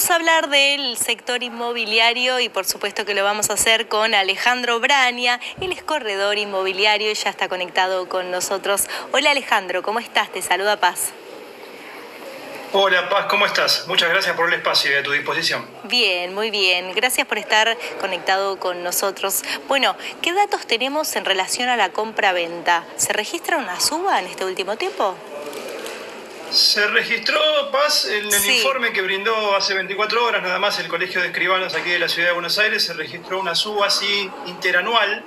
vamos a hablar del sector inmobiliario y por supuesto que lo vamos a hacer con Alejandro Braña. Él es corredor inmobiliario y ya está conectado con nosotros. Hola Alejandro, ¿cómo estás? Te saluda Paz. Hola Paz, ¿cómo estás? Muchas gracias por el espacio y a tu disposición. Bien, muy bien. Gracias por estar conectado con nosotros. Bueno, ¿qué datos tenemos en relación a la compra-venta? ¿Se registra una suba en este último tiempo? Se registró, Paz, en el informe que brindó hace 24 horas nada más el Colegio de Escribanos aquí de la Ciudad de Buenos Aires. Se registró una suba así interanual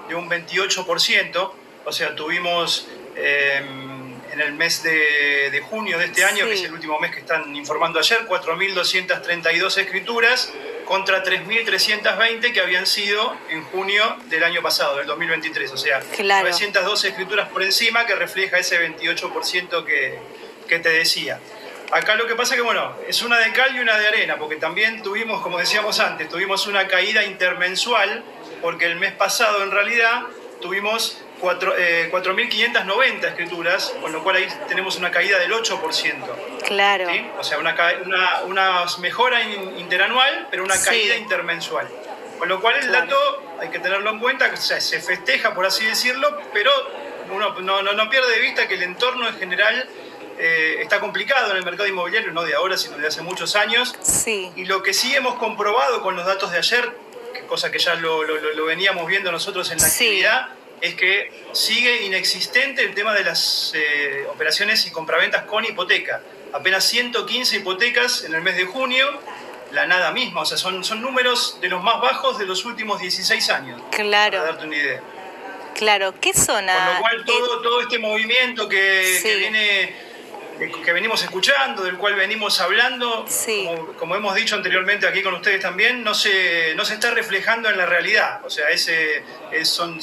de un 28%. O sea, tuvimos en el mes de junio de este año, que es el último mes que están informando ayer, 4.232 escrituras contra 3.320 que habían sido en junio del año pasado, del 2023. O sea, 912 escrituras por encima, que refleja ese 28% que te decía. Acá lo que pasa es que, bueno, es una de cal y una de arena, porque también tuvimos, como decíamos antes, tuvimos una caída intermensual, porque el mes pasado en realidad tuvimos 4.590 escrituras, con lo cual ahí tenemos una caída del 8%. Claro. ¿Sí? O sea, una mejora interanual, pero una caída intermensual. Con lo cual el dato hay que tenerlo en cuenta, que se festeja, por así decirlo, pero uno no pierde de vista que el entorno en general está complicado en el mercado inmobiliario, no de ahora, sino de hace muchos años. Sí. Y lo que sí hemos comprobado con los datos de ayer, cosa que ya lo veníamos viendo nosotros en la actividad, es que sigue inexistente el tema de las operaciones y compraventas con hipoteca. Apenas 115 hipotecas en el mes de junio, la nada misma. O sea, son números de los más bajos de los últimos 16 años. Claro. Para darte una idea. Claro, ¿qué zona? Con lo cual todo este movimiento que venimos escuchando, del cual venimos hablando, como hemos dicho anteriormente aquí con ustedes también, no se está reflejando en la realidad. O sea, son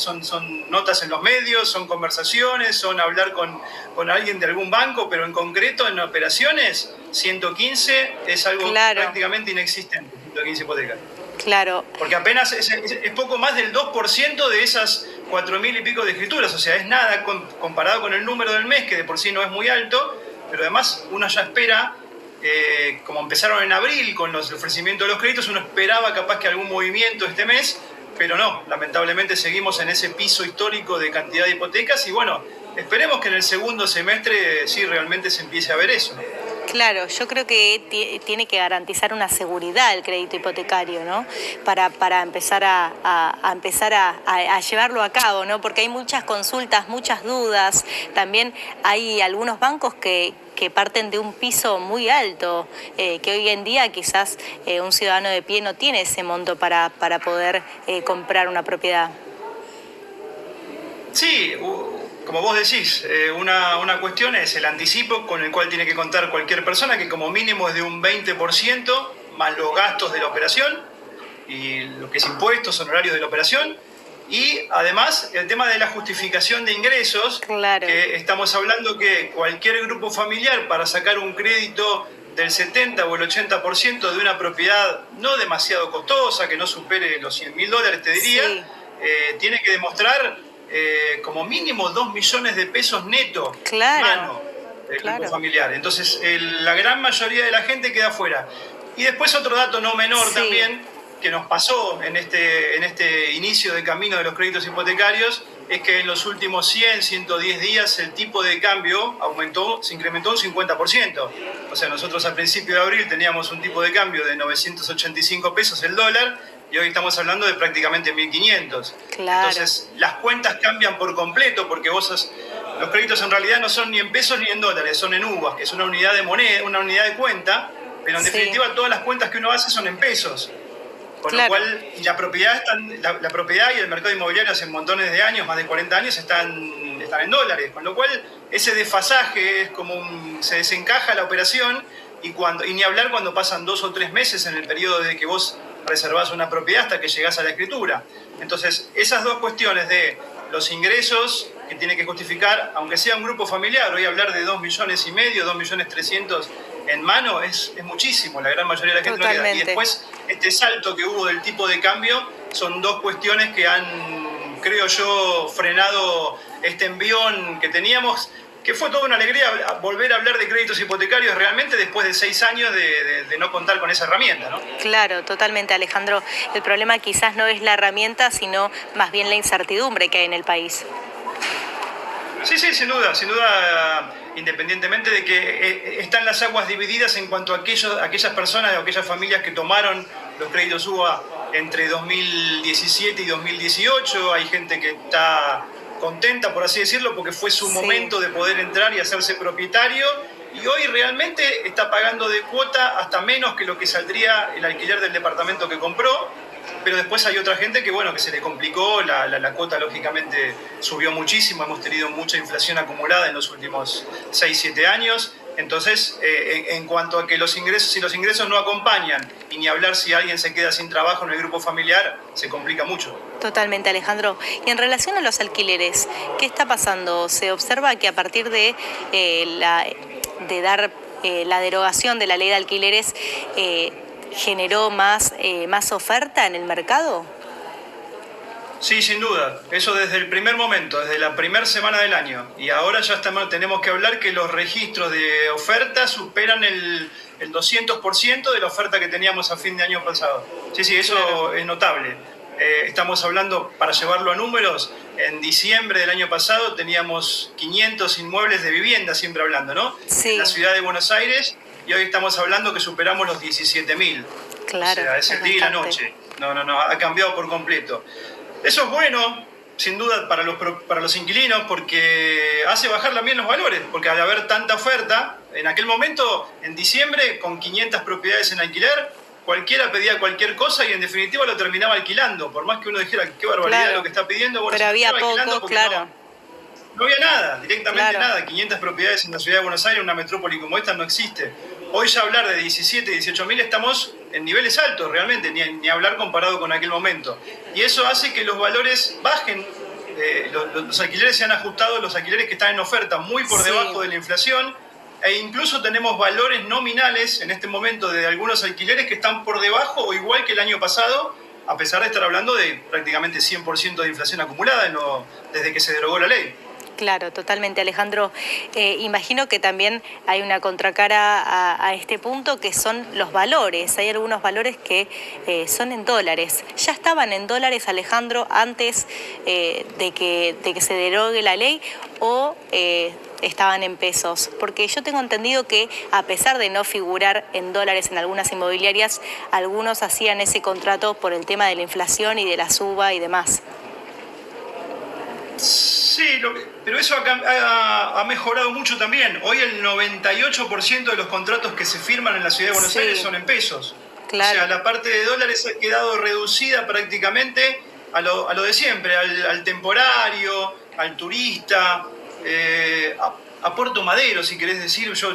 notas en los medios, son conversaciones, son hablar con alguien de algún banco, pero en concreto en operaciones, 115 es algo prácticamente inexistente, 115 hipotecas. Claro. Porque apenas es poco más del 2% de esas 4.000 y pico de escrituras. O sea, es nada comparado con el número del mes, que de por sí no es muy alto, pero además uno ya espera, como empezaron en abril con los ofrecimientos de los créditos, uno esperaba capaz que algún movimiento este mes, pero no, lamentablemente seguimos en ese piso histórico de cantidad de hipotecas y bueno, esperemos que en el segundo semestre sí realmente se empiece a ver eso, ¿no? Claro, yo creo que tiene que garantizar una seguridad el crédito hipotecario, ¿no? Para empezar a llevarlo a cabo, ¿no? Porque hay muchas consultas, muchas dudas. También hay algunos bancos que parten de un piso muy alto, que hoy en día quizás un ciudadano de pie no tiene ese monto para poder comprar una propiedad. Sí, como vos decís, una cuestión es el anticipo con el cual tiene que contar cualquier persona, que como mínimo es de un 20%, más los gastos de la operación, y lo que es impuestos, honorarios de la operación, y además el tema de la justificación de ingresos, que estamos hablando que cualquier grupo familiar para sacar un crédito del 70 o el 80% de una propiedad no demasiado costosa, que no supere los $100.000, te diría, tiene que demostrar como mínimo 2 millones de pesos neto mano del grupo familiar. Entonces, la gran mayoría de la gente queda fuera. Y después otro dato no menor también, que nos pasó en este inicio de camino de los créditos hipotecarios, es que en los últimos 100, 110 días el tipo de cambio se incrementó un 50%. O sea, nosotros al principio de abril teníamos un tipo de cambio de 985 pesos el dólar, y hoy estamos hablando de prácticamente 1.500. Entonces, las cuentas cambian por completo, porque los créditos en realidad no son ni en pesos ni en dólares, son en UVA, que es una unidad de moneda, una unidad de cuenta, pero en definitiva todas las cuentas que uno hace son en pesos. Con lo cual, la propiedad y el mercado inmobiliario hace montones de años, más de 40 años, están en dólares. Con lo cual, ese desfasaje es como se desencaja la operación, y ni hablar cuando pasan 2 o 3 meses en el periodo de que vos reservás una propiedad hasta que llegás a la escritura. Entonces, esas dos cuestiones de los ingresos que tiene que justificar, aunque sea un grupo familiar, hoy hablar de 2,5 millones, 2,300,000 en mano es muchísimo, la gran mayoría de la gente no queda. Y después, este salto que hubo del tipo de cambio, son dos cuestiones que han, creo yo, frenado este envión que teníamos, que fue toda una alegría volver a hablar de créditos hipotecarios realmente después de 6 años de no contar con esa herramienta, ¿no? Claro, totalmente, Alejandro. El problema quizás no es la herramienta, sino más bien la incertidumbre que hay en el país. Sí, sin duda, independientemente de que están las aguas divididas en cuanto a aquellas personas o aquellas familias que tomaron los créditos UBA entre 2017 y 2018, hay gente que está contenta, por así decirlo, porque fue su momento de poder entrar y hacerse propietario, y hoy realmente está pagando de cuota hasta menos que lo que saldría el alquiler del departamento que compró. Pero después hay otra gente que, bueno, que se le complicó, la cuota lógicamente subió muchísimo, hemos tenido mucha inflación acumulada en los últimos 6-7 años. Entonces, en cuanto a que si los ingresos no acompañan, y ni hablar si alguien se queda sin trabajo en el grupo familiar, se complica mucho. Totalmente, Alejandro. Y en relación a los alquileres, ¿qué está pasando? Se observa que a partir de dar la derogación de la ley de alquileres, ¿generó más oferta en el mercado? Sí, sin duda. Eso desde el primer momento, desde la primera semana del año. Y ahora ya tenemos que hablar que los registros de oferta superan el 200% de la oferta que teníamos a fin de año pasado. Sí, eso es notable. Estamos hablando, para llevarlo a números, en diciembre del año pasado teníamos 500 inmuebles de vivienda, siempre hablando, ¿no? Sí. En la ciudad de Buenos Aires. Y hoy estamos hablando que superamos los 17.000. Claro. O sea, es el día y la noche. No, ha cambiado por completo. Eso es bueno, sin duda, para los inquilinos, porque hace bajar también los valores, porque al haber tanta oferta, en aquel momento, en diciembre, con 500 propiedades en alquiler, cualquiera pedía cualquier cosa y en definitiva lo terminaba alquilando, por más que uno dijera qué barbaridad lo que está pidiendo. Bueno, pero había poco, claro. No había nada, directamente nada. 500 propiedades en la ciudad de Buenos Aires, una metrópoli como esta, no existe. Hoy ya hablar de 17, 18.000 estamos en niveles altos realmente, ni hablar comparado con aquel momento. Y eso hace que los valores bajen, los alquileres se han ajustado, los alquileres que están en oferta muy por debajo de la inflación, e incluso tenemos valores nominales en este momento de algunos alquileres que están por debajo o igual que el año pasado, a pesar de estar hablando de prácticamente 100% de inflación acumulada desde que se derogó la ley. Claro, totalmente, Alejandro. Imagino que también hay una contracara a este punto, que son los valores. Hay algunos valores que son en dólares. ¿Ya estaban en dólares, Alejandro, antes de que se derogue la ley, o estaban en pesos? Porque yo tengo entendido que, a pesar de no figurar en dólares en algunas inmobiliarias, algunos hacían ese contrato por el tema de la inflación y de la suba y demás. Sí, pero eso ha mejorado mucho también. Hoy el 98% de los contratos que se firman en la ciudad de Buenos Aires son en pesos. Claro. O sea, la parte de dólares ha quedado reducida prácticamente a lo de siempre, al temporario, al turista, a Puerto Madero, si querés decir. Yo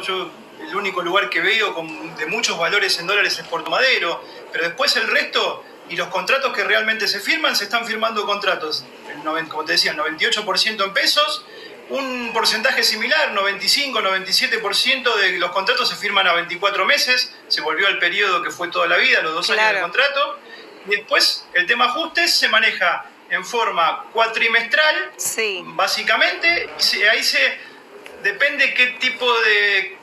el único lugar que veo de muchos valores en dólares es Puerto Madero, pero después el resto y los contratos que realmente se firman, se están firmando contratos, como te decía, el 98% en pesos, un porcentaje similar, 95-97% de los contratos se firman a 24 meses, se volvió al periodo que fue toda la vida, los 2 años de contrato. Después el tema ajustes se maneja en forma cuatrimestral, básicamente, y ahí depende qué tipo de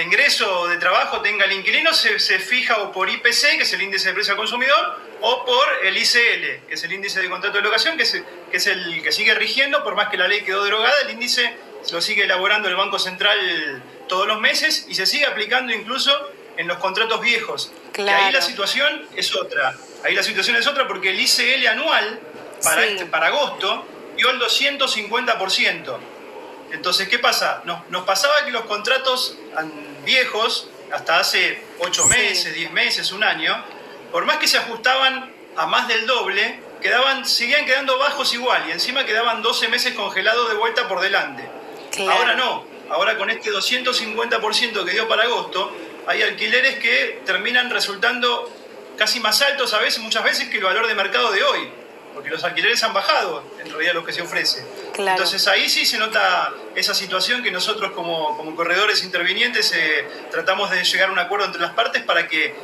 ingreso o de trabajo tenga el inquilino, se fija o por IPC, que es el índice de precio al consumidor, o por el ICL, que es el índice de contrato de locación, que es el que sigue rigiendo, por más que la ley quedó derogada, el índice lo sigue elaborando el Banco Central todos los meses y se sigue aplicando incluso en los contratos viejos. Claro. Que ahí la situación es otra. Porque el ICL anual para agosto dio el 250%. Entonces, ¿qué pasa? Nos pasaba que los contratos viejos, hasta hace 8 meses, 10 meses, un año, por más que se ajustaban a más del doble, seguían quedando bajos igual, y encima quedaban 12 meses congelados de vuelta por delante. Claro. Ahora no. Ahora con este 250% que dio para agosto, hay alquileres que terminan resultando casi más altos muchas veces que el valor de mercado de hoy, porque los alquileres han bajado en realidad lo que se ofrece. Claro. Entonces ahí sí se nota esa situación que nosotros como corredores intervinientes tratamos de llegar a un acuerdo entre las partes para que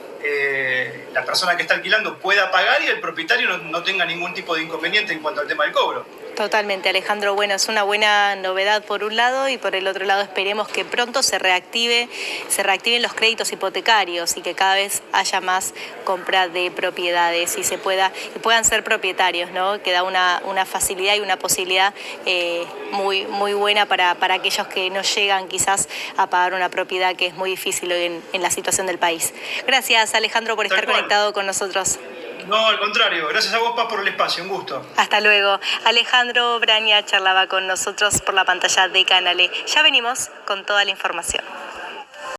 la persona que está alquilando pueda pagar y el propietario no tenga ningún tipo de inconveniente en cuanto al tema del cobro. Totalmente, Alejandro. Bueno, es una buena novedad por un lado y por el otro lado esperemos que pronto se reactiven los créditos hipotecarios y que cada vez haya más compra de propiedades y puedan ser propietarios, ¿no? Que da una facilidad y una posibilidad muy buena para aquellos que no llegan quizás a pagar una propiedad, que es muy difícil hoy en la situación del país. Gracias, Alejandro, por estar conectado con nosotros. No, al contrario. Gracias a vos, Paz, por el espacio. Un gusto. Hasta luego. Alejandro Braña charlaba con nosotros por la pantalla de Canal E. Ya venimos con toda la información.